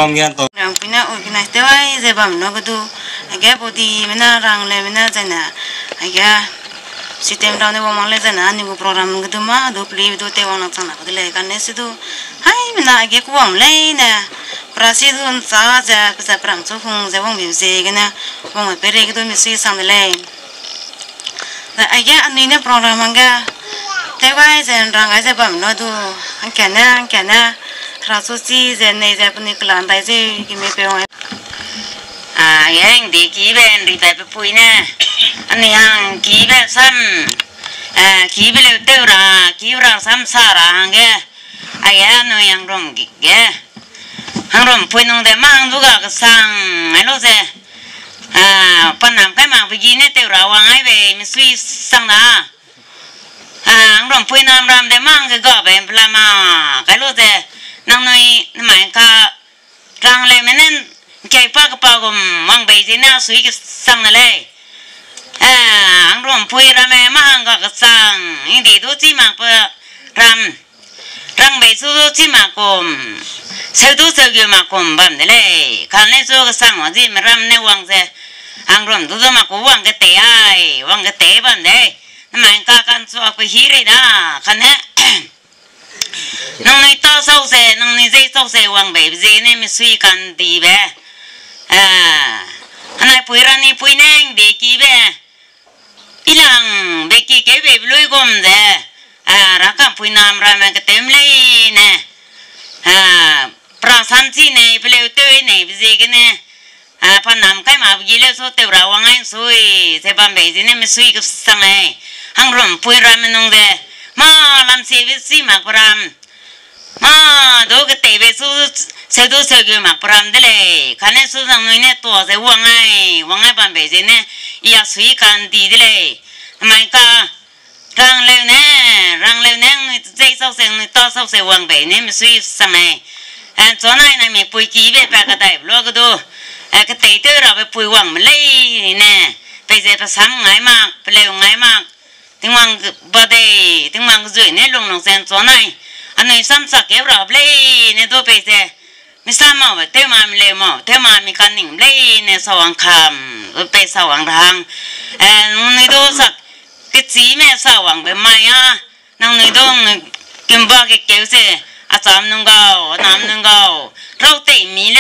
mong nghe tôi rằng pina organize thế vậy giờ bấm nó cái tu cái body mình rang lên mình thế nào cái sistem đó này mong lên thế nào những cái program cái tu mà tu play tu thế orang sana cái lấy cái này tu hay mình cái cũng mong lên nè prasi tu sao giờ bisa perang tu không giờ mong biểu gì cái nè mong phải cái tu mình suy sang lên cái anh này program cái thế vậy giờ rang cái giờ bấm nó tu cái này rasusi giờ này giờ bên klan tại giờ cái mấy bé yang di kiben di tapi puina ani yang kiben sam kiben le teura kiura sam sara hange aya no yang rom ge hang rom puinong de mang duga ka sang alo se panam kai mang begini teura wang ai be misui sang na hang rom puinam ram de mang ke ga be plama kai lo se nang noi mai ka rang le menen cái pa gom mang bay gì na suy cái sang này anh rom pui ra mẹ mang cái sang anh đi đâu chỉ mang pa ram bay su chỉ mang gom sao đâu sao cái mang gom bám này khăn này số cái sang mà gì mà ram này wang se anh rom đâu mà có wang cái té ai wang cái té bám đấy mà cái kan số cái hi rồi đó khăn này nông này to sâu se nông này dây sâu se wang bay gì này mình suy can đi về anh pui ra ni pui neng de ki be ilang be ki ke be loi gom de ra ka pui nam ra ma ke tem lei ne pra san chi ne ple te ne bi je ke ne pa nam kai ma bi le so te ra wang ai sui se bam be ji ne me sui ke sang ai hang rom pui ra me nong de ma lam se vi si ma pram ma do ke te be su sẽ đối xử với mặt pram đấy嘞, khán giả số rằng người này tuổi sẽ vang ai bàn bể gì nè, ia suy can đi đấy嘞, mà cả răng leo nè, người dây sau sẽ người to sau sẽ vang bể nè, mình suy sang này, chỗ này mình bùi kí về ba cái đại lo cái đồ, cái tây tư là về bùi vang mình lấy nè, bây giờ phải sáng ngày mà, phải leo ngày mà, tiếng vang bờ đây, tiếng vang dưới nè lồng sen chỗ này, anh ấy sắm sạc kéo ra lấy nè đồ bây giờ misama wa te ma mi le mo te ma mi kan ning le ne sawang kham pe sawang rang ni do sak ke chi me sawang be mai a nang ni do kim ba ke ke se a cham nung gao nam nung gao rau te mi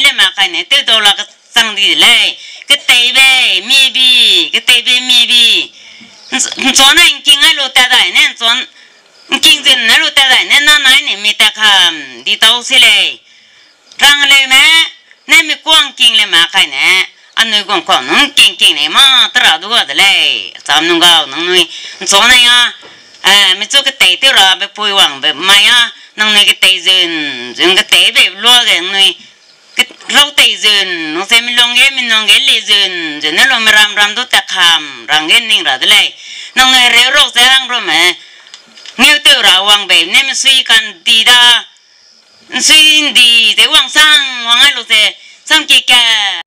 le ma kai ne te do la ka sang di le ke te be mi bi zo na king ai lo ta dai ne zon kinh dân nó luôn ta lại nên nó nói này mi ta kham đi tàu xí lệ răng lệ mẹ nên mi quăng kinh lệ mà cái này anh nuôi con nó kinh này mà tao ra đâu có lệ sao nó gạo nó nuôi chỗ này mi chỗ cái tây tiêu ra bị bùi hoàng bị mai nó nuôi cái tây dần cái tây bị lúa cái nuôi cái rau tây dần nó xem mi long ghé lì dần nó lo mi ram đâu ta kham răng ghé ninh ra lệ nó nuôi rêu rau sẽ răng rồi mẹ nếu tôi ra hoàng bể nên mình suy can đi da suy đi để hoàng sang hoàng ai lúc thế sang kia cả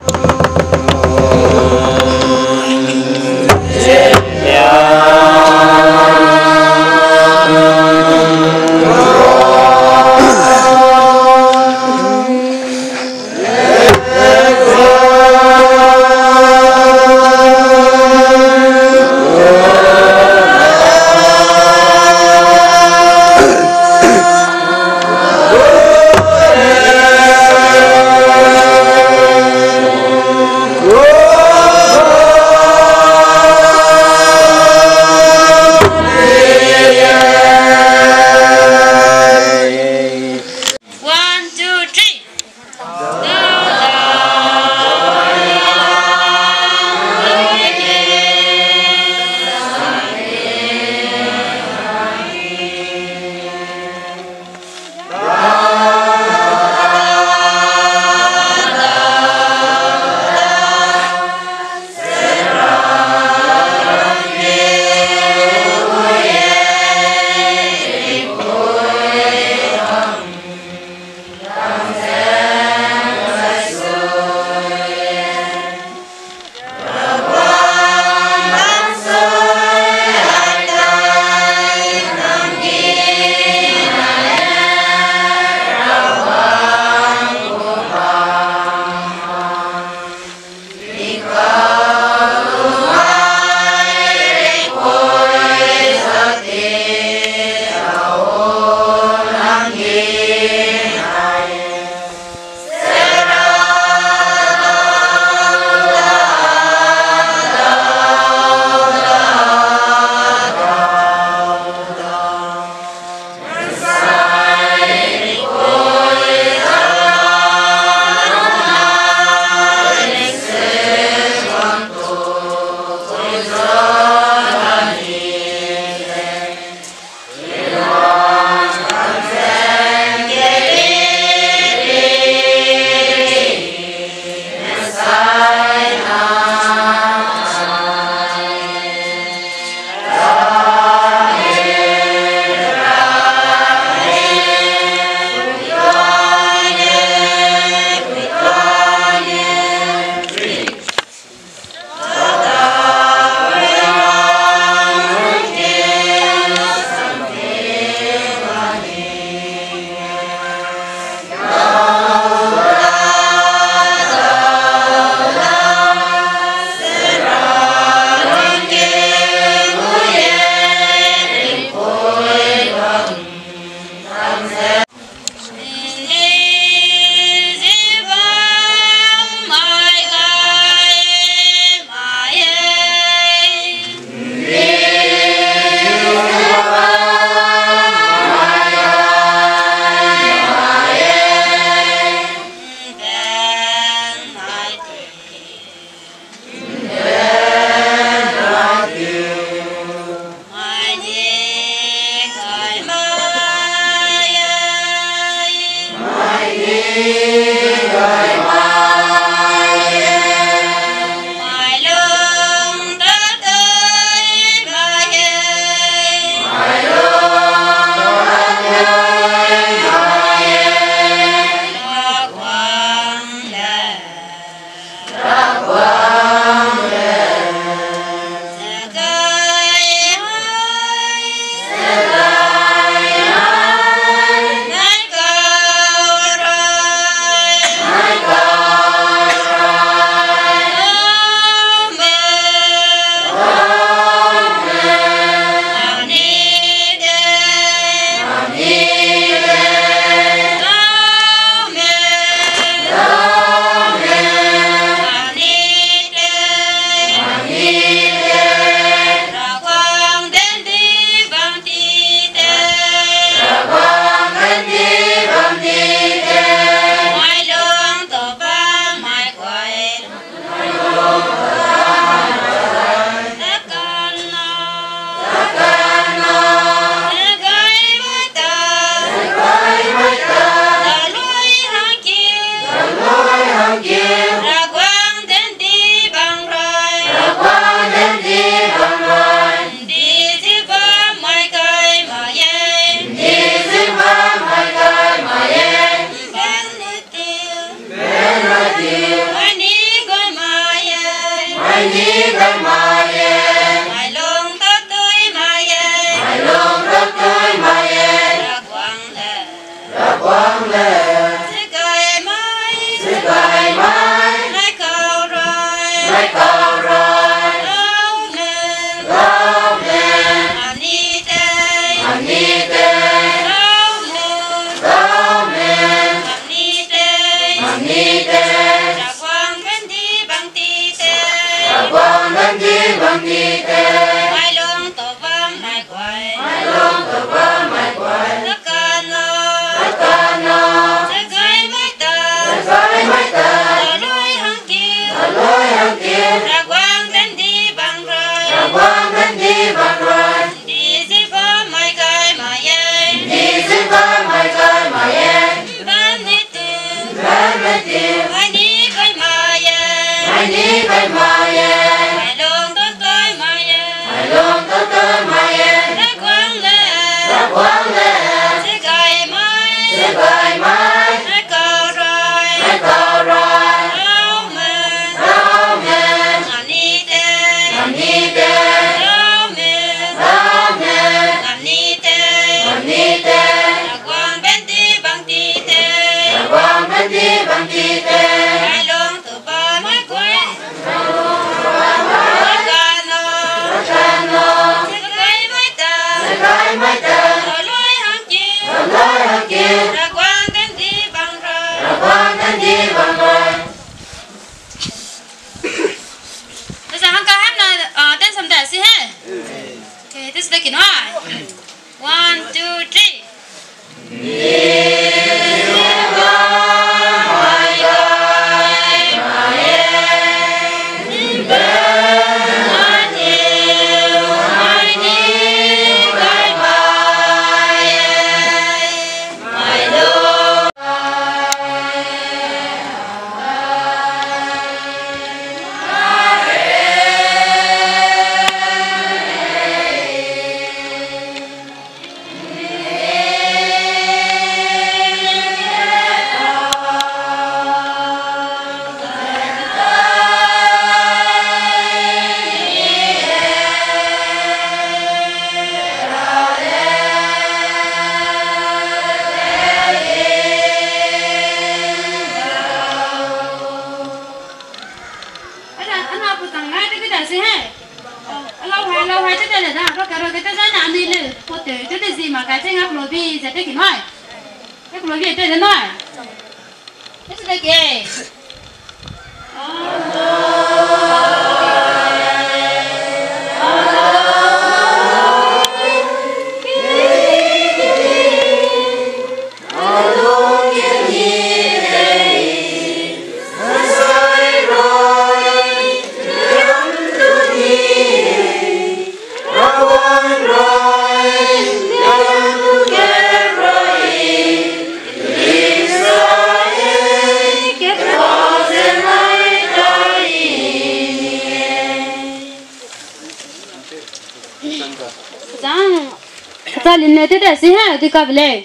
Thì cặp lệ,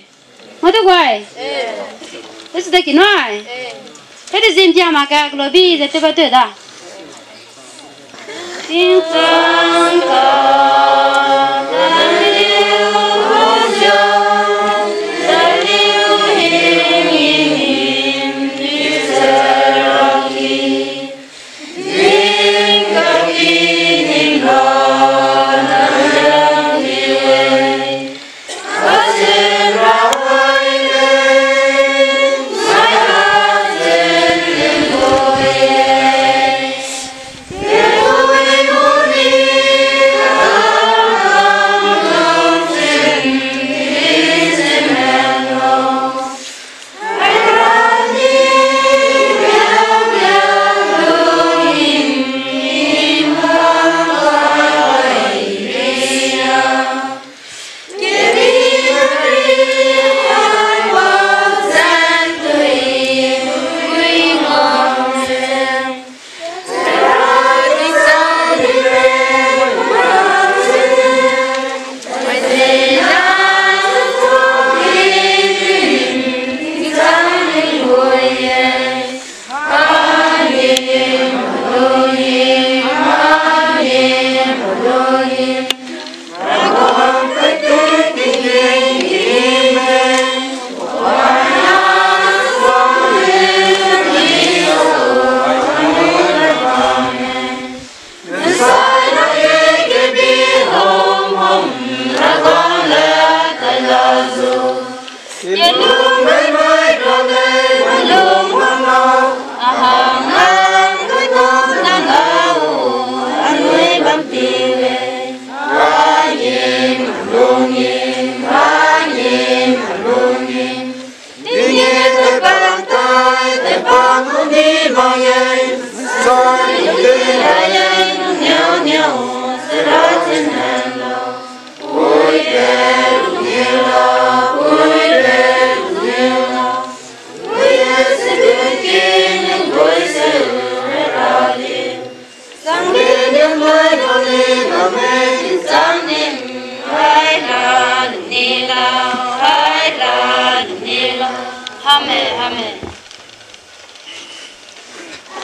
mà tôi quay, thế sẽ kỹ nói, thế thì dìm chia mà cả lối bi để tôi bắt được à? Tiếng sông có tan liêu hôn tròn, tan liêu hiền hiền như sơ kỳ, tiếng ca kỳ niềm hồn nâng niềm. Hãy subscribe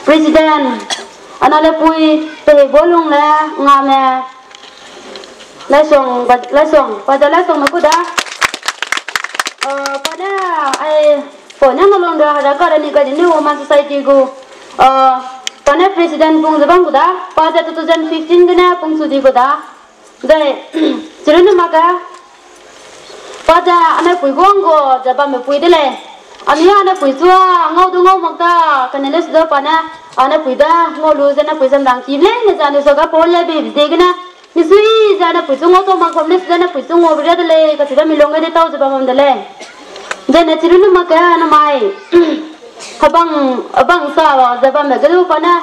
Presiden, anale pui te bolong la ngame lesong pada lesong nakuda pada ai pokoknya nolong dah ada kerana ni kerana ni woman society go pada presiden pung sebang kuda pada 2015 kena pung sudi kuda jadi cerita maka pada anak pui gonggo jaba me pui dele ani anak pui tua ngau tu ngau makta kena les dah pada anak pui dah ngau lu jana pui sandang kible ni jana soga pola be degna nisui jana pui tu ngau tu makam les jana pui tu ngau berat dele kasi dah milong ada tahu jaba mam dele jadi cerita maka namai abang sawa jaba me galu pada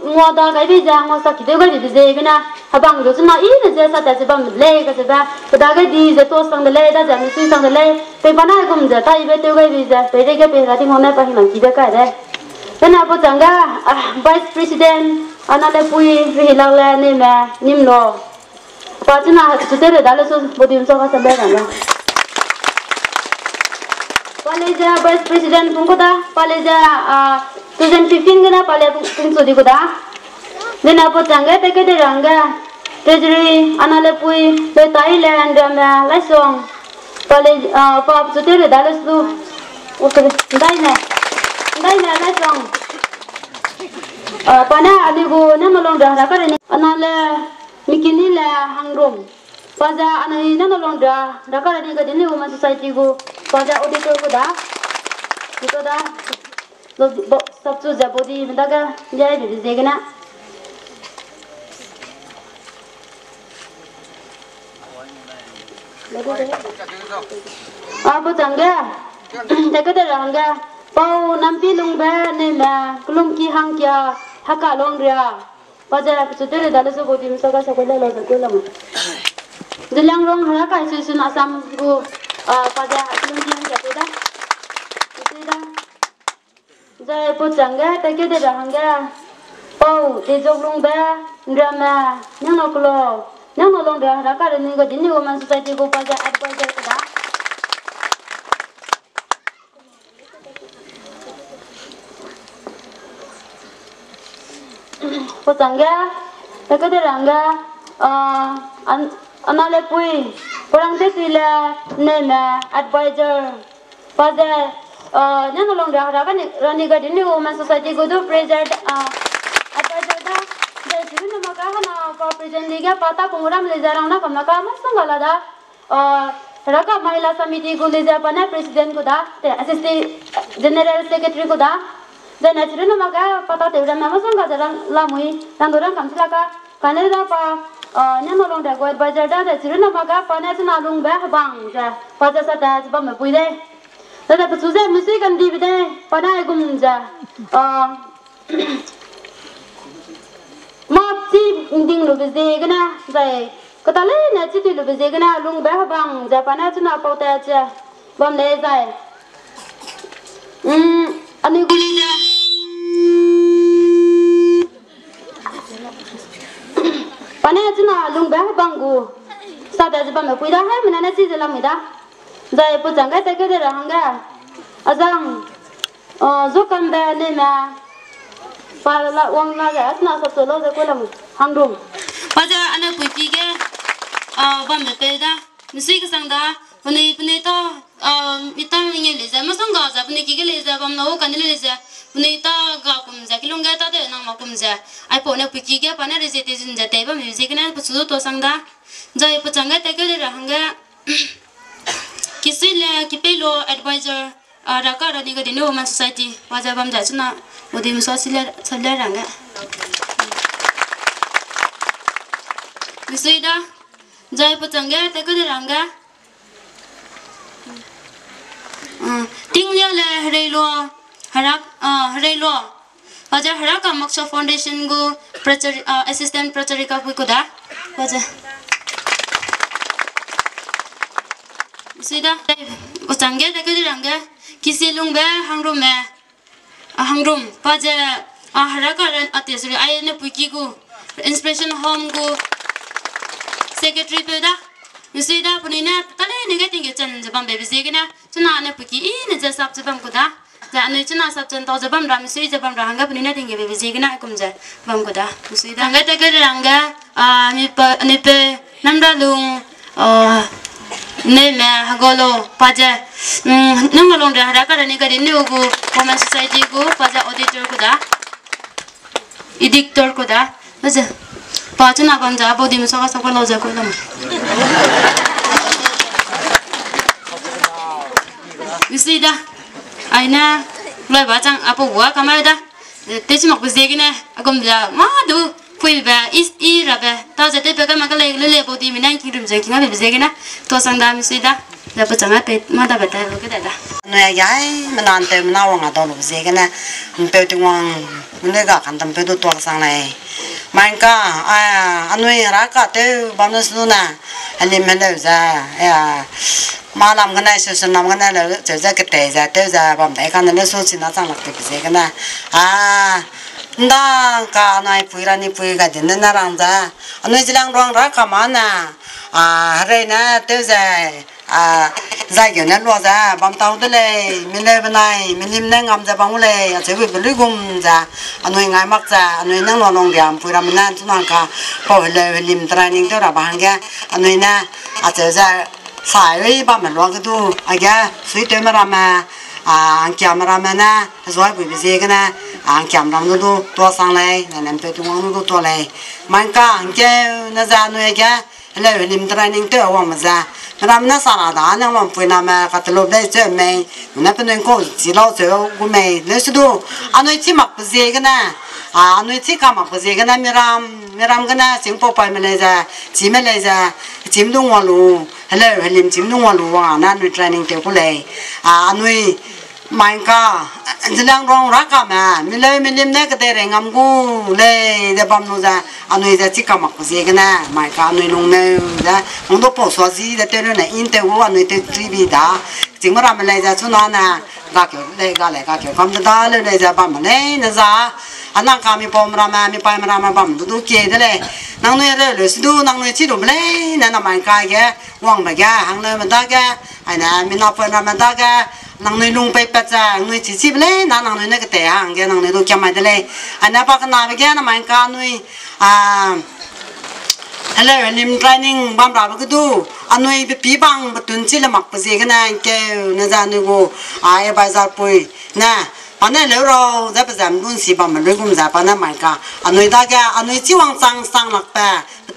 ngau dah kai bija ngau sakit juga di degna abang tu cuma ini je sata jaba dele kasi dah pada kai di je tos sang dele dah jana nisui sang dele pe pada aku menjata ibu tu kai bija pe dek pe rati mana pahi mang kita kai deh dan apa jangga Vice President anale pui hilang le ni me nimno pacina sutere dalam so bodi so ka sampai kan paleja Vice President pungko dah paleja 2015 kena pale pung sudi ko dah dan apa jangga te ke derangga Treasury anale pui le Thailand me lesong pale pa sutere dalam so okay dai na lesong pana adigo na malong dah rakar ni anale mikini la hangrom paja anai na malong dah rakar ni ka dini woman society go paja auditor ko da itu da sabtu jabodi mendaga jai bi zegna apa tangga dekade rangga pau nampi lungba ne ma kulum ki hang kya haka long ria paja sutere dala so bodi msoga sakola lo sakola mo dilang rong haka susun asam go paja kulum ki hang kya teda teda jai po changa dekade rangga pau te jog lungba drama nyano klo nyano long ria haka ni go dini woman society go paja advisor kada potangga dekade rangga anale pui porang te tila nena advisor pada nyano long dah kan rani gadi ni woman society go do present advisor da jadi sini maka hana pa present liga pata penguram le jarang na kamna ka mas ngala da raka mahila samiti go le japana president ko da assistant general secretary ko da dan acara nama maka pata teuran nama sangka jarang lamui dan orang kam silaka karena dah pa nyano long dah guat bajar dah acara nama maka pana cina long bah bang ja pada saat sebab mepui deh dan apa susah mesti kan di deh pana agum ja maaf sih ding lu bezi kena saya ketale nanti tu lu bezi kena long bah bang ja pana cina pau teh aja bam deh saya ani gulida pana cina lungba banggu sada jaba me puida hai menana si jela mida jai pu jangga te ke rahanga azang zokam ba ne ma pala wang la ga asna sa to lo de ko lam hangdum paja ana puiti ke ba me pe da misi ke sang da pune to mitam ni le za ma sang ga za pune ki ke le za bam no kan le za pune ta ga kum za ki lunga ta de nang ma kum za ai po ne puiki ke pa na re je te jin za te ba music na pu su to sang da jai pu changa te ke ra hanga kisi le ki pe lo advisor ra ka ra ni ga de no woman society wa ja bam ja chuna odi mu so sila ranga kisi da jai pu changa te ke ra hanga tinglia le hreilo hreilo paja haraka moksha foundation go assistant pracharika puikuda paja sida utangge de ranga kisi lungbe hangrum paja harakaran atesuri ayane pukiku inspiration home ku secretary peda misida punina tale nege tinge chan jabam bebe zegina chuna ne puki ine ja sap jabam kuda ja ne chuna sap chan to jabam ram sui jabam rahanga punina tinge bebe zegina kumja bam kuda misida nga ta kare ranga ni pe namda lung ne me hagolo paja nangalong da harakaran ni gari ne ugu women society ku paja auditor kuda editor kuda baja पाचन आपण जा बोधी में सका सका लौजा कोई लम इसलिए दा आइना लय बाचांग आपो हुआ कमाय दा तेच मक बजेगी ने अगम जा मादु कोई बा इस ई रबे ता जते पे का मक ले बोधी में नाइ किरुम जे किना बजेगी ना तो संग दा मिसि दा दा पचंगा पे मादा बता लो के दा नया याय मनante menawang atau lo bजेगी ना पे तुंग मुनेगा kantam पे तो sang này Mainka, anui raka tu banus luna, alim hello za, malam kena susun nam kena lo, jadi kita za tu za bam dai kan lo susun nasi nak pergi kena, nda ka anui puirani puiga di nenarang za, anui jilang ruang raka mana, hari na tu za. Zai na lo za bam tao de le min le banai min lim nang am za bang le che wi blu gum za anoi ngai mak za anoi nang lo long diam pura min nan tu nang ka po le lim training to ra bang ga anoi na a che za sai wi ba man lo ga tu a ga sui te ma ra ma ang camera ma na zoi bu bi ze ga na ang camera no do to sang le na nam pe tu ngong do to le man ka ang ke na za no ga le lim training to wa ma za Ramna sarada na wan pui na ma katlo de che me na pe nen ko ji lao che gu me le su do anoi chi mak ze ga na anoi chi ka mak ze ga na mi ram ga na sing po pa me le za ji me le za jim dong wa lu hele lim jim dong wa lu wa na nu training te ku le anoi mai ka jilang rong ra ka ma mi le mi lim ne ka de re ngam gu le de bam no za anoi za chi ka mak ze ga na mai ka anoi long ne za ong do po so ji de te ne in te wo anoi te tri bi da jing ma ra me le za chu na na ga ke le ga ke kam da le za bam ne na za anang ka mi pom ra ma mi pa ma ra ma bam du ke de le nang noi le su du nang noi chi du le na na mai ka ge wang ba ga hang le ma da ga ai na mi na pa na ma da ga nang noi lung pe pa cha noi chi chi le na nang noi ne ke te hang ge nang noi do kya ma de le ana pa ka na ba ge na mai ka noi hello lim training bam ra ba ku du anoi pi bang ba tun chi le mak pa je ga na ke na za ni go ai ba za pui na Pana lero zap zam dun si bam le gum za pana mai ka anoi da ga anoi chi wang sang lak pa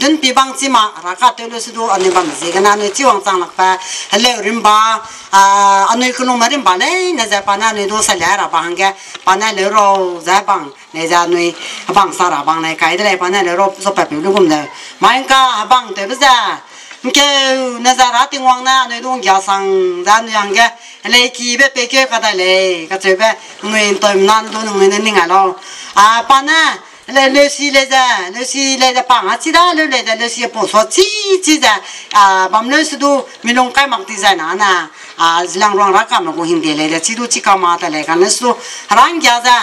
tun pi bang chi ma ra ka te lo su do anoi bam je ga na anoi chi wang sang lak pa hele rim ba anoi ku no ma rim ba le na za pana anoi do sa la ra ba hang ga pana lero za bang ne za anoi bang sa ra bang ne kai de le pana lero so pa pi lu gum da mai ka bang te ba za ke na za ra ting wang na anoi dong ya sang za anoi hang ga le ki be pe ke ka da le ka che be người tôi nan tôi người nên nghe lo pa na le si le da pa chi da le si po so chi da bam le su du mi long kai mak ti za na na zilang rong ra ka ma ko hin de le chi du chi ka ma ta le ka na su rang ja da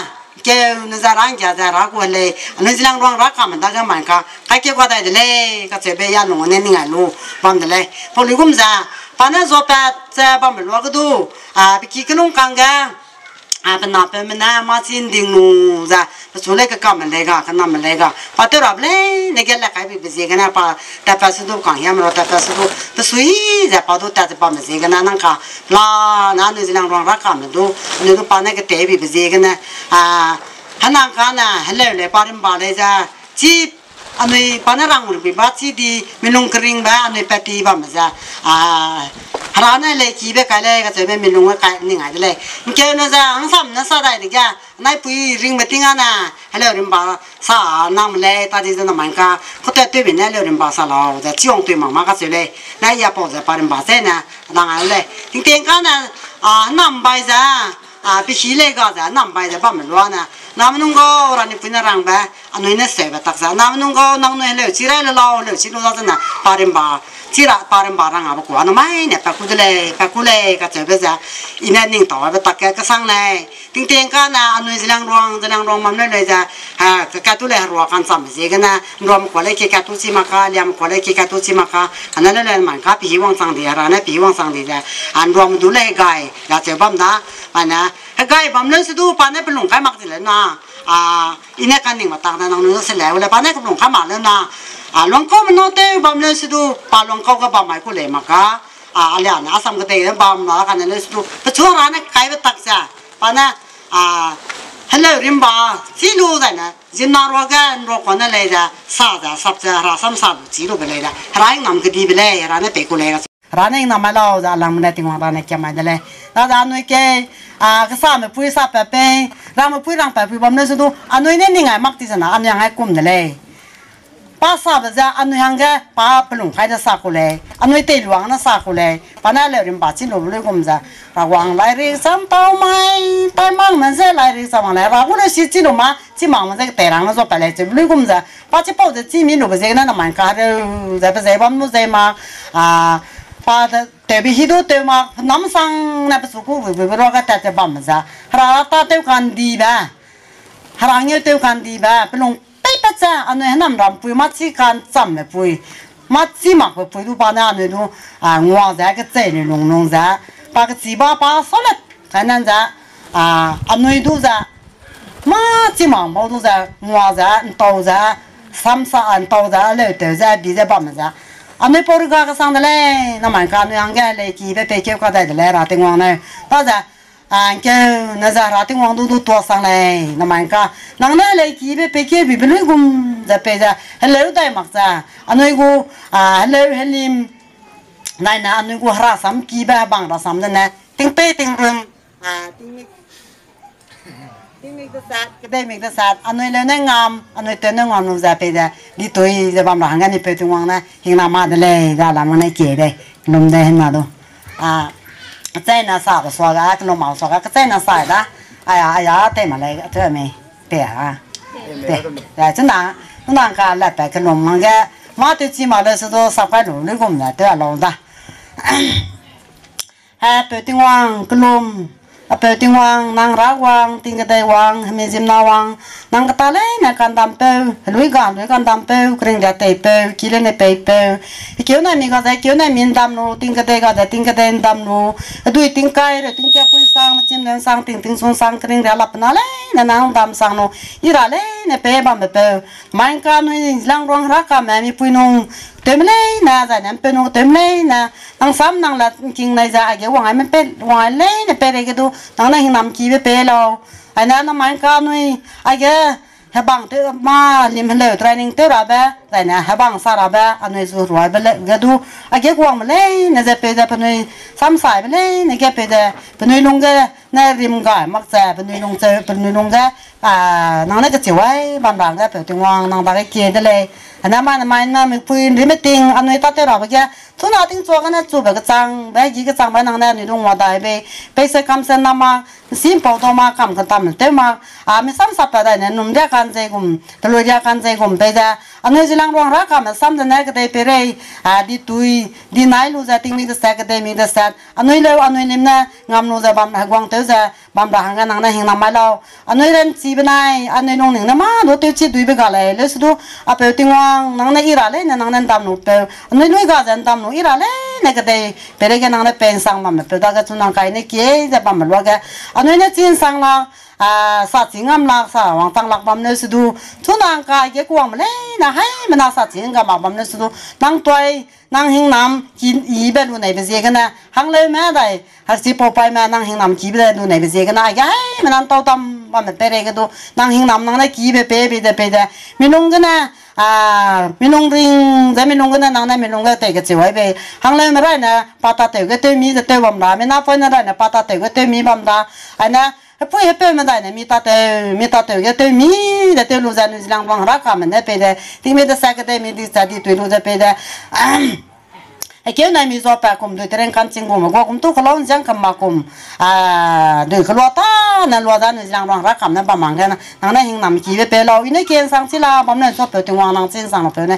ke na za rang ja da ra ko le na zilang rong ra ka ma da ga ma ka kai ke ko da de le ka che be ya no ne nghe lo bam de le po lu gum za pa na zo pa za bam lo ga du bi ki ka nong kang ga Apna pe mena machin ding nu za chule ka kam le ga kana me le ga pa to rab le ne ge la kai bi je ga na pa ta pa su do ka yam ro ta pa su do to sui za pa do ta pa me je ga na nang ka la na ne jilang rong ra ka me do ne do pa na ke te bi je ga na hanang ka na hele le pa rim ba le za chi anoi pa na rang ru bi ba chi di milong kring ba anoi pa ti ba me za Harana le ki be ka le ka che be mi lung ka ni ngai le ke na za ang sam na sa dai de ga nai pui ring ba tinga na hello rim ba sa nam le ta ji na man ka ko te te be na le rim ba sa la da chi ong te ma ma ka che le na ya po za pa rim ba se na na ngai le ting ting ka na nam bai za bi hi le ga za nam bai za ba me lo na 남는거 라니 분야랑 봐 안노이네 세바 딱사 남는거 남노에 지라를 라오 지로다잖아 바른바 지라 바른바랑 하고 아노 마이네 바꾸들레 바꾸레가 저베자 이나닝 더베 딱게 상네 띵띵가나 안노이랑 롱 맘네레자 아 까투레 로간 삼제가나 롬 콜레키 까투치마카 냠 콜레키 까투치마카 하나는 가 비왕상디라나 비왕상디자 안롬 둘레 가이 야제밤다 마나 가이 밤는스도 반에 불롱 가이 막질레나 아 이네 간닝 마땅다 나는 슬레올레 반에 불롱 가 말레나 아 롱코면 노테 밤는스도 발롱코가 밤마이고 레마카 아 알야나 삼그데 밤나 가는스도 저라네 가이 딱자 바나 아 hello 림바 지루다나 진나로가 로코나 레자 사자 삽자 라삼사 지루 beleda 라잉 남그디 bel에 라네 베고레가 라네 남말로 자랑네 팅와라네 캬마들레 나다노이케 아 그사메 puisa pepe 라모 pu이랑 pepe 밤네서도 아노이네 닝아 막티잖아 안양에 꿈들레 파사바자 안양게 파플롱 파이다 사콜레 안노이테 루앙나 사콜레 파나레 림바 진로블레 곰자 라왕 라이리 삼파오마이 타이망 만세 라이리 사망레 라고레 시치노마 지망만세 테랑나 소팔레 블레 곰자 파치포데 지미노베제나 나만카르 자베제밤노제마 아 파다 테비히도 테마 남상 나베수고 베베로가 타테밤자 라타 테칸디바 하랑여 테칸디바 플롱 빼빠자 안에 하남 람뿌이 마치 간 짬메 뿌이 마치 막고 뿌이도 바나 안에도 아 ngwa cái tệ 농농자 바가 지바 바 설레 간난자 아 안에도 자 마치 막모도 자 ngwa 또자 삼사 안 또자 레테자 비제 밤자 안에 포르가 상달레 나만 가는 양게레 기베 베케가 다들레 라팅왕네 따자 안게 나자라팅 왕도도 도상래 나만까 나나래 기베 베케 비블금 자페자 헬로 다이 막자 아노이고 아 헬로 헬림 나이나 아노이고 하라삼 기베 방라 삼네 띵페 띵름 아 띵믹드삿 아노이레네 감 아노이테네 감노 자페자 리토이 자밤라 한가니 페팅왕나 힝나마들레 자라마네 게레 놈데 했나도 아在那啥个说个，跟老毛说个，在那啥的，哎呀，对嘛来个，这没对啊，对，哎，真的，那个来白跟老毛个，马头起码的是都3块6的工的，都要老的，哎，北京王跟老。北京王、南拉王、丁个代王、梅金那王，南个大嘞那干当包，雷干当包，可能在代包，几人的背包，叫那米个在叫那面当路，丁个代个在丁个代当路，对丁盖的丁家本上，今年上丁松上，可能在拉不那嘞，那南当上路，伊拉嘞那背包没包，满家那两双拉卡买米不弄。对不嘞？那在那边弄对不嘞？那当三当了，今来在个往外面背，往外嘞那背那个都，当那些南极的背喽。哎，那满家那哎个还帮对嘛，你们来 training 对了呗？在那还帮啥了呗？啊，那是说不嘞？个都哎个光不嘞？那在背的不那三歳不嘞？那个背的不那弄个那rim个么子？不那弄这不那弄个啊，那个就哎，帮忙个背对王，那大概记得嘞。那嘛没会你们听，安内打电话个，从哪听做个那做别个章，别几个章别能那你弄我带呗，别说干什那嘛，新报道嘛，干个他们对嘛，啊，没三十八代人，弄点干这个，都弄点干这个，别的，安内这两桩啥干嘛，三十那个代别嘞，啊，你对，你哪路在听米的三个代米的三，安内了安内你们呢，俺路在帮还光头在，帮着喊个那行那买了，安内人基本来，安内弄那嘛，都对起对别个来，那是都啊，别听话。nang na irale na nang nan dam no pe noi noi ga jan dam no irale na ka dei pere ke nang na pen sang ma me pe da ga chunang kai ne ke ja pam lo ga anoi na chin sang la a sa chingam la sa wang tang lak bam ne su du chunang kai ke kuang le na hai ma na sa ching ga ma bam ne su du nang toi nang hing nam kin i be lu nei be je ga na hang le ma dai har si po pai ma nang hing nam ki be lu nei be je ga na ga hai ma nan to tam ma me pere ke du nang hing nam nang na ki be pe be de pe de mi nong ga na à mình nông riêng giờ mình nông cái nào này mình nông cái tây cái chiều ấy về hàng lên mà đây nè bata tây cái tây mi cái tây bầm đá mình nắp phơi đây nè bata tây cái tây mi bầm đá anh nè phơi hết phơi mà đây nè mi ta tây cái tây mi cái tây lúa dân lang bang ra cả mình nè về đây thì mình đã sai cái tây mi đi sa đi tây lúa về đây kêu này mi zo pa kum du tren kan ching kum go kum tu khalon jang kam ma kum du khlo ta na lo da ni jang rang ra kam na ba mang na nang na hing nam ki be pe lo ine ken sang chi la bam na so pe tu wang nang chen sang lo pe ne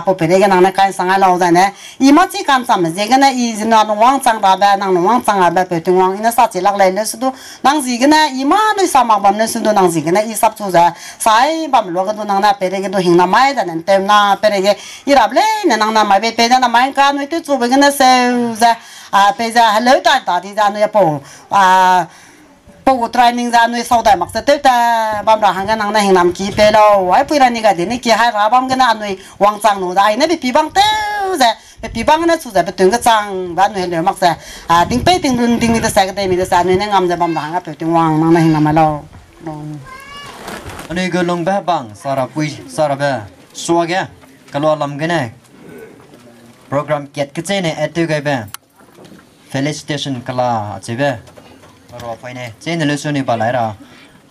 po pe ge nang na kan sang a lo da ne I ma chi kan sam je ge na I jin na wang chang ba ba nang wang chang a ba pe tu wang ina sa chi lak le ne su du nang ji ge na I ma no sa ma bam ne su du nang ji ge na I sap chu za sai bam lo ge du nang na pe ge du hing na mai da ne tem na pe ge I rab le ne nang na mai be pe da na mai ka no tu chu be ge na se za pe za hello ta ta di za no po po training za no sau dai mak se te ta bam ra hang ga nang na hing nam ki pe lo ai pu ra ni ga de ni ki hai ra bam ge na no wang chang no dai ne bi bang te za bị băng nó sụt ra bị từng cái trang bán người mặc ra tiếng pe tiếng run tiếng mi ta sai cái mi ta sai nên ngâm ra bầm băng cái tiếng hoàng mang này làm malo anh ấy cái lồng bé băng sara bé xua cái kalau làm cái này program kiat cái gì này etu cái bé felicitation kala chế bé rồi phải này chế này lesson này bảo lại ra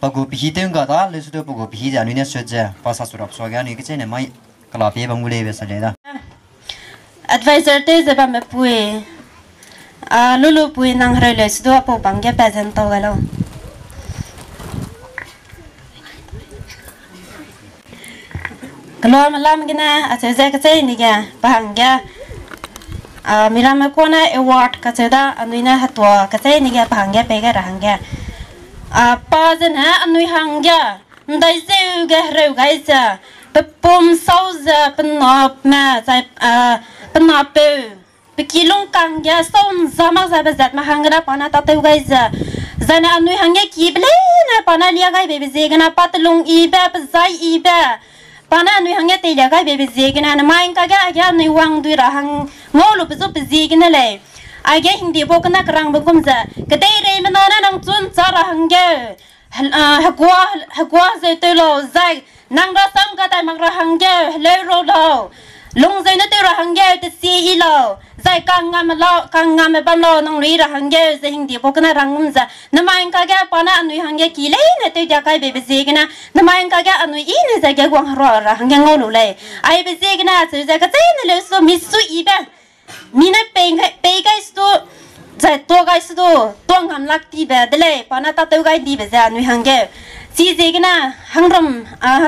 bagu pi tiếng cái đó lesson đó bagu pi ra nên sửa ra pas surap xua cái này cái chế này mai kala pi bang mulai biasa dia dah advisor te zeba me pui lulu pui nang rele sdo po bangya present to galo kalau malam gina aja ka sai ni ga bangya mira me kona award ka seda anuina hatwa ka sai ni ga bangya pe ga rahangya pa zen ha anui hangya ndai se ga reu ga isa pom sauza penop ma sai penape pikilung kangya son zama zabazat mahangna pana tatu guys zana anui hangya kible na pana liya gai bebe zegna patlung iba pzai iba pana anui hangya te liya gai bebe zegna na main kaga ya nui wang du rahang ngolu bezo bezegna le age hindi bokna krang bugumza kedai re manana nang chun chara hangya hagwa zetelo zai nang rasam ka tai magra hangya le ro lo lung zai na te ra hangya te si I lo zai kang ngam bam lo nang ri ra hangya ze hing di bokna rangum za na main ka ga pana anui hangya ki le na te ja kai be be zegna na main ka ga anui I ne za ga gwang ro ra hangya ngolu le ai be zegna ze za ka te ne le so misu I ba mina pe ga sto zai to ga sto to ngam lak ti ba de le pana ta te ga di be za anui hangya si zegna hangram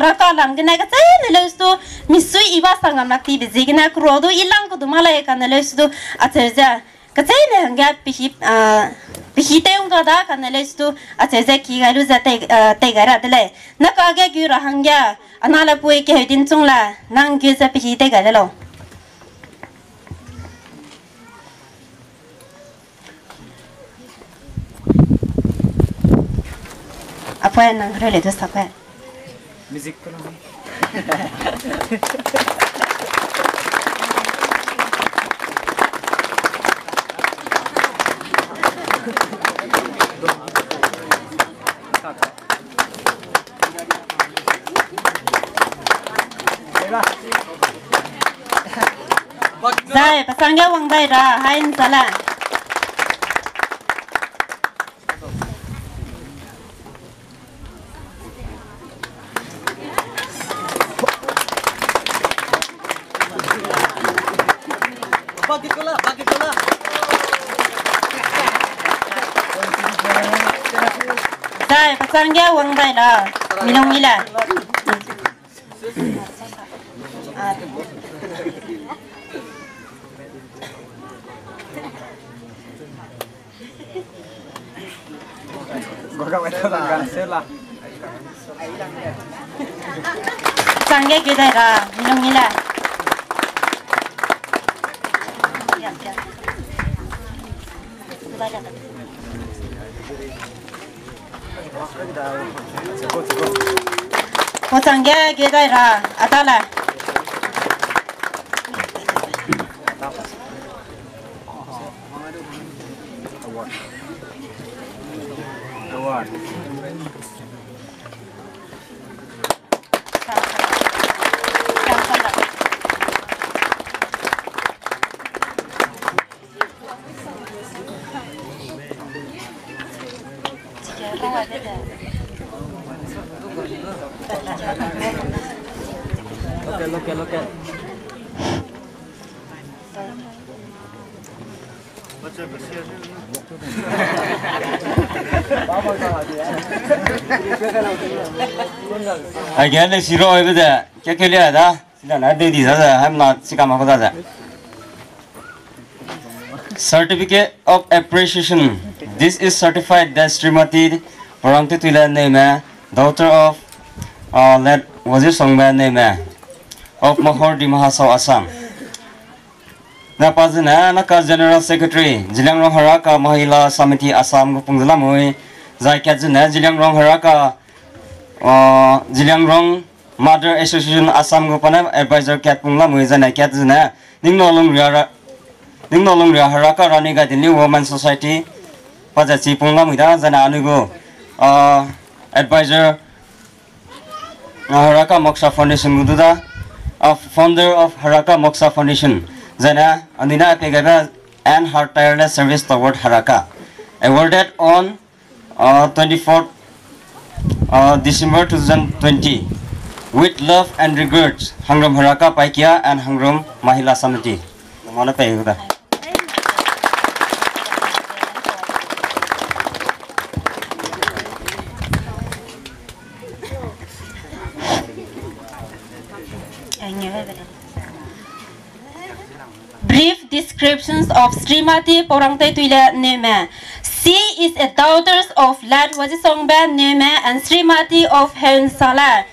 raka lam gna ka sai ne sto misui iba sangam nakti be zegna krodo ilang ko dumala e kan ne sto atza ka sai ne hanga pihi te unga da kan ne sto atza ki galu za te gara dele na ka ga gyu ra hanga anala pui ke hedin chungla nang gyu za pihi te gara lo apa nang rele tu apa music ko lang Zai pasangnya wang dai ra hain salah Zai pasangnya wang dai ra minum gila Sangge kita ra minum gila Sangge kita ra atala Look at. Again, the zero over there. Kekeliada, I did this other. I'm not Sikamakoda. Certificate of Appreciation. This is certified that Srimati Parangti Tila Neme, daughter of that was a songman name of Mahor Di Mahasau Assam. Napazana Naka General Secretary, Jilang Rong Haraka Mahila Samiti Assam Punglamui, Zaikazana, Jilang Rong Haraka, Jilang Rong Mother Association Assam Gopana, Advisor Cat Punglamui, Zanakazana, Ninglong Haraka Raniga, the New Woman Society, Pazazi Punglamida, Zananugo, Advisor Haraka Moksha Foundation Mududa, founder of Haraka Moksha Foundation. Zana Andina Pegaba and her tireless service toward Haraka. Awarded on 24th December 2020. With love and regards, Hangrom Haraka Paikia and Hangrom Mahila Samiti. Mana Pegada. Brief descriptions of Srimati Porangte Tuila Neme. She is a daughter of Lad Wajisongba Neme and Srimati of Hen Salar.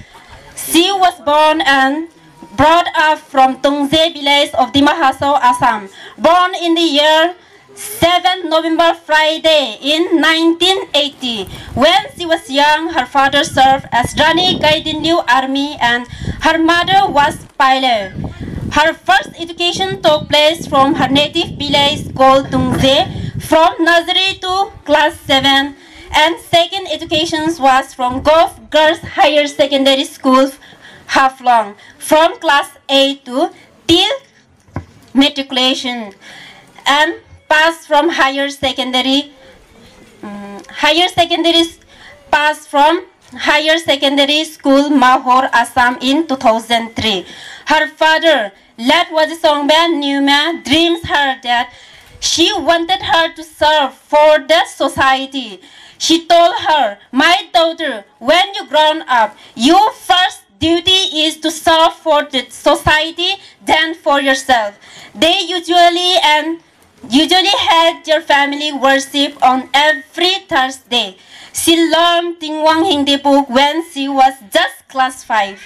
She was born and brought up from Tungze village of Dimahasau, Assam. Born in the year 7 November Friday in 1980. When she was young, her father served as Rani Gaidinliu Army and her mother was pilot. Her first education took place from her native village called Tungze from nursery to class 7, and second education was from Gulf Girls Higher Secondary School, Haflong, from class 8 to till matriculation, and passed from higher secondary school Mahor, Assam in 2003. Her father, Lat Wajisongban Numa, dreams her that she wanted her to serve for the society. She told her, "My daughter, when you grown up, your first duty is to serve for the society, then for yourself." They usually had their family worship on every Thursday. She learned Tingwang Hindi book when she was just class 5.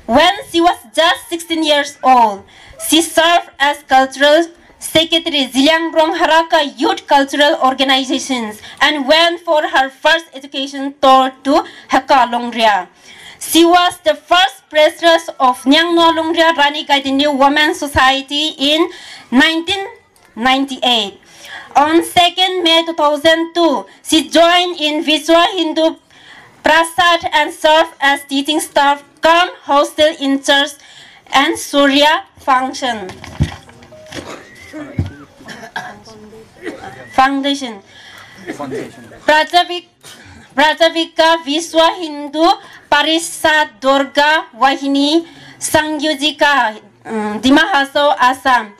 When she was just 16 years old, she served as cultural secretary Ziliangrong Haraka Youth Cultural Organizations and went for her first education tour to Haka Longria. She was the first president of Nyangno Longria Rani Gaidinliu Women's Society in 1998. On 2nd May 2002, she joined in Vishwa Hindu Prasad and served as teaching staff, come hostel in church and Surya Foundation. Prajavika Vishwa Hindu Parishad Durga Wahini Sangyojika Dimahasau, Assam.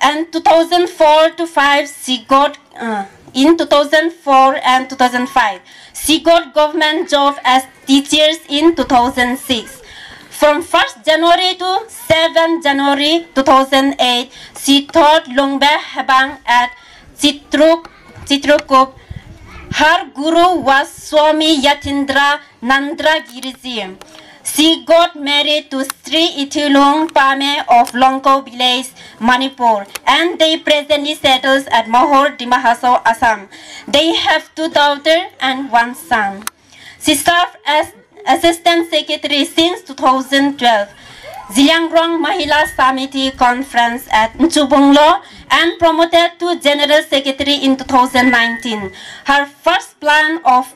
And 2004 to 5 she got in 2004 and 2005 she got government job as teachers in 2006. From 1st January to 7th January 2008 she taught Longbe Habang at Chitrakup. Her guru was Swami Yatindra Nandra Giriji. She got married to Sri Itilung Pame of Longko village, Manipur, and they presently settle at Mahor, Dimahasau, Assam. They have 2 daughters and 1 son. She served as assistant secretary since 2012, Ziliangrong Mahila Samiti Conference at Nchubunglo, and promoted to general secretary in 2019. Her first plan of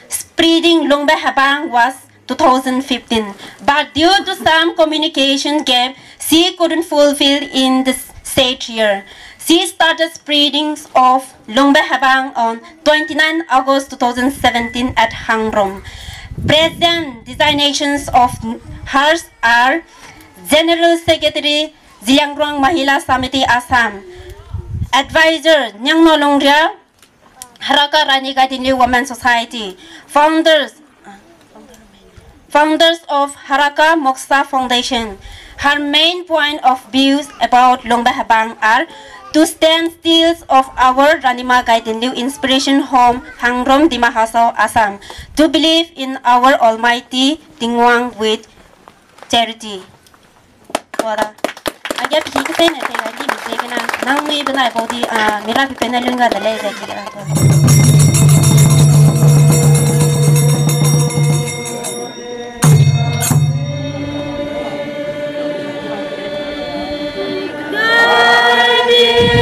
spreading Longbe Habang was 2015, but due to some communication gap, she couldn't fulfill in the said year. She started spreading of Longbe Habang on 29 August 2017 at Hangrom. Present designations of hers are General Secretary Ziliangrong Mahila Samiti Assam advisor Nyang Nolongria, Haraka Rani Gadini Women Society, founders of Haraka Moksa Foundation. Her main point of views about Longba Habang are to stand still of our Ranima Gaiden Liu Inspiration Home, Hangrom Dimahasao, Assam, to believe in our Almighty Tingwang with charity. Agak kita ni tega di bisa kena nang mi benar body mira pipena lunga dalai jadi kena. Yeah.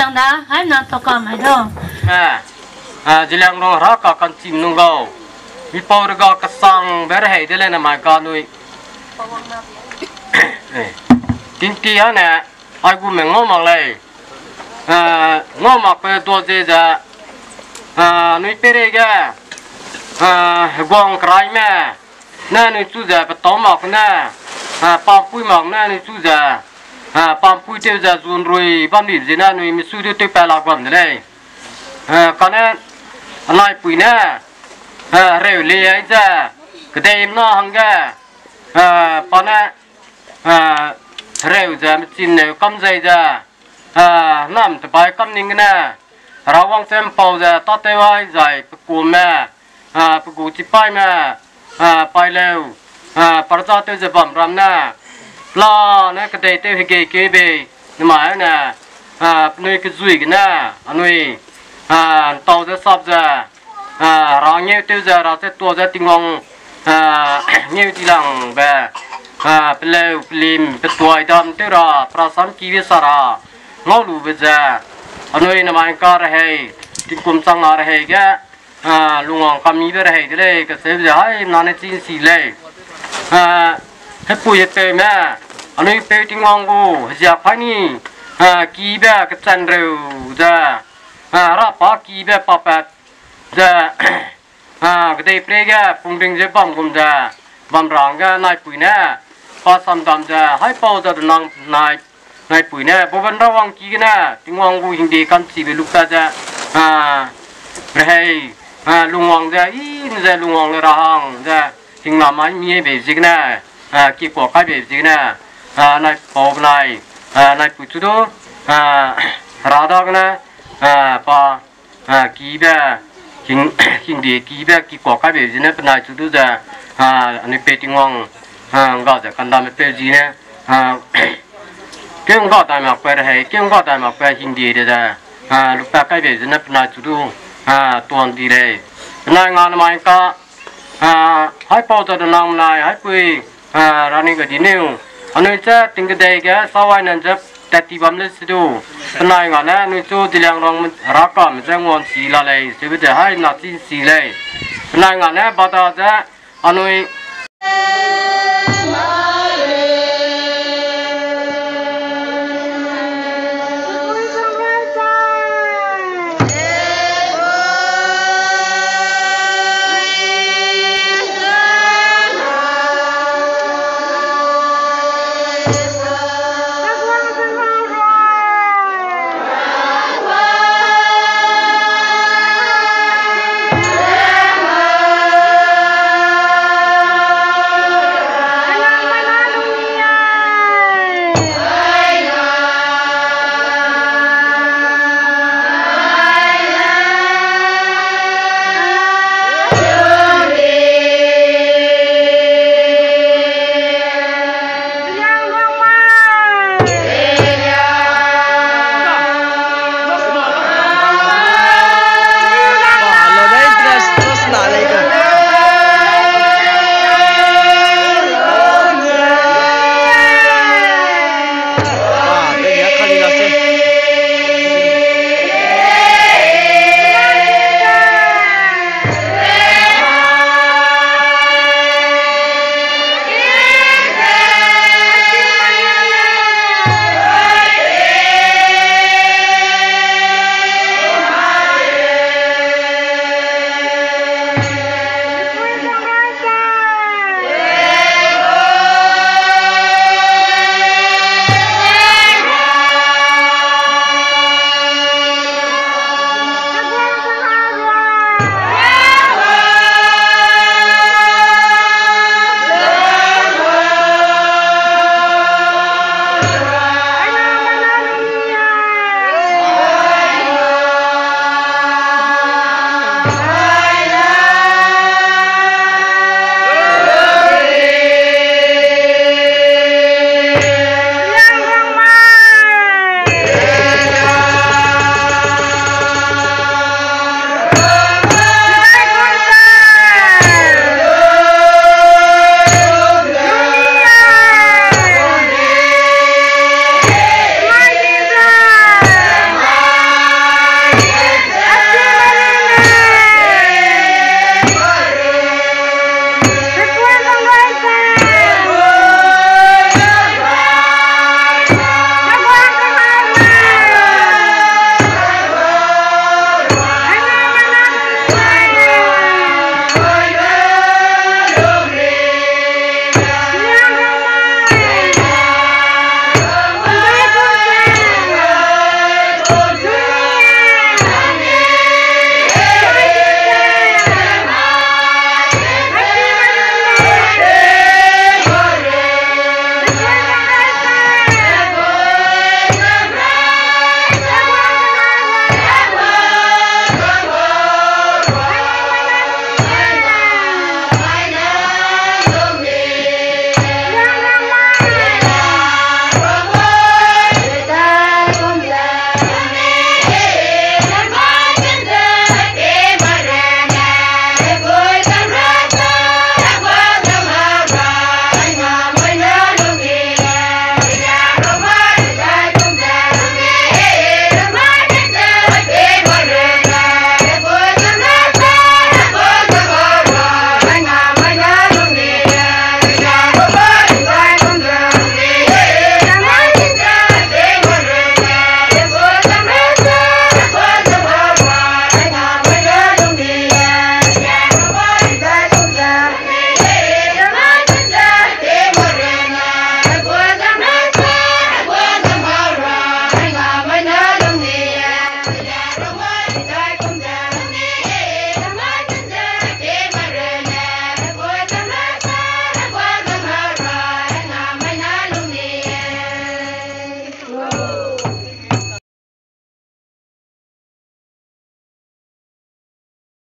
sang đã hai năm tao cầm mày đâu chỉ là nó ra cả con chim nung gạo vì bao được cái sang bé hay thế này mà con nuôi tin kia nè ai cũng mình ngó mặc lại ngó mặc về tua gì ra nuôi bé đây cái quăng cái mẹ nè nuôi chú già bắt tóm mặc nè pam pui mặc nè nuôi chú già pam pui tiêu già zuan rồi pam điểm gì nè nuôi mình suy tiêu bè lạc quần đây con nè lại pui nè rêu lê ấy ra cái đêm nó hăng cái con nè rêu ra mình chín này cắm dây ra nằm từ bài cắm nín cái nè rau vang xem bao ra tát tay vai dài cù mẹ cù chip bài mẹ bài leo para ra tiêu giờ bẩm ram nè lo nè cái đây tiêu cái cái bề nhưng mà nè nuôi cái duy cái nè nuôi tàu ra sập ra rồi nhiều tiêu giờ rồi sẽ tua ra tiếng ngong nhiều tí lằng về leo lim tuổi đam tiêu ra prasam kiwi sara ngau lu về ra nuôi nằm anh ca ra hay tiếng cùm sang ra hay cái lùng cam mi về hay thế này cái sẽ giờ hay nãy chín xì lệ hết bụi hết bể mẹ nuôi bể tiếng ngong cô giờ phải ni kiwi cái chân rêu ra ra pa kiwi pa pa ra cái đây plei cái phung đình dễ bom cũng ra bom rong cái này bụi nè pa sam dam ra hai bao ra nang này bụi nè bố vẫn rau kí cái nè tiếng hoàng vui hình đi cam chỉ về lúc ta ra rồi lùng hoàng ra ít ra lùng hoàng ra hàng ra hình làm anh mi về gì nè kí quả cái về gì nè này bao này bụi chú đó ra đó cái nè pa kí về hình đi kí về kí quả cái về gì nè bên này chú đó ra anh bé tiếng hoàng gọi ra căn đam bé gì nè cái ông gọi đại mặc về hay cái ông gọi đại mặc về hindi đấy ra lúc ta cái về dân này chú đu tuần đi đây này ngon mà anh có hai bao giờ được làm này hai quỳ ra nên cái gì nhiều anh nói chứ tính cái đây cái sau vài năm chấp tết bấm lên xí đu này ngon nè nói chú đi làm rong ra cầm sẽ ngon xí là này sẽ bây giờ hai nát xí này ngon nè bắt đầu chứ anh nói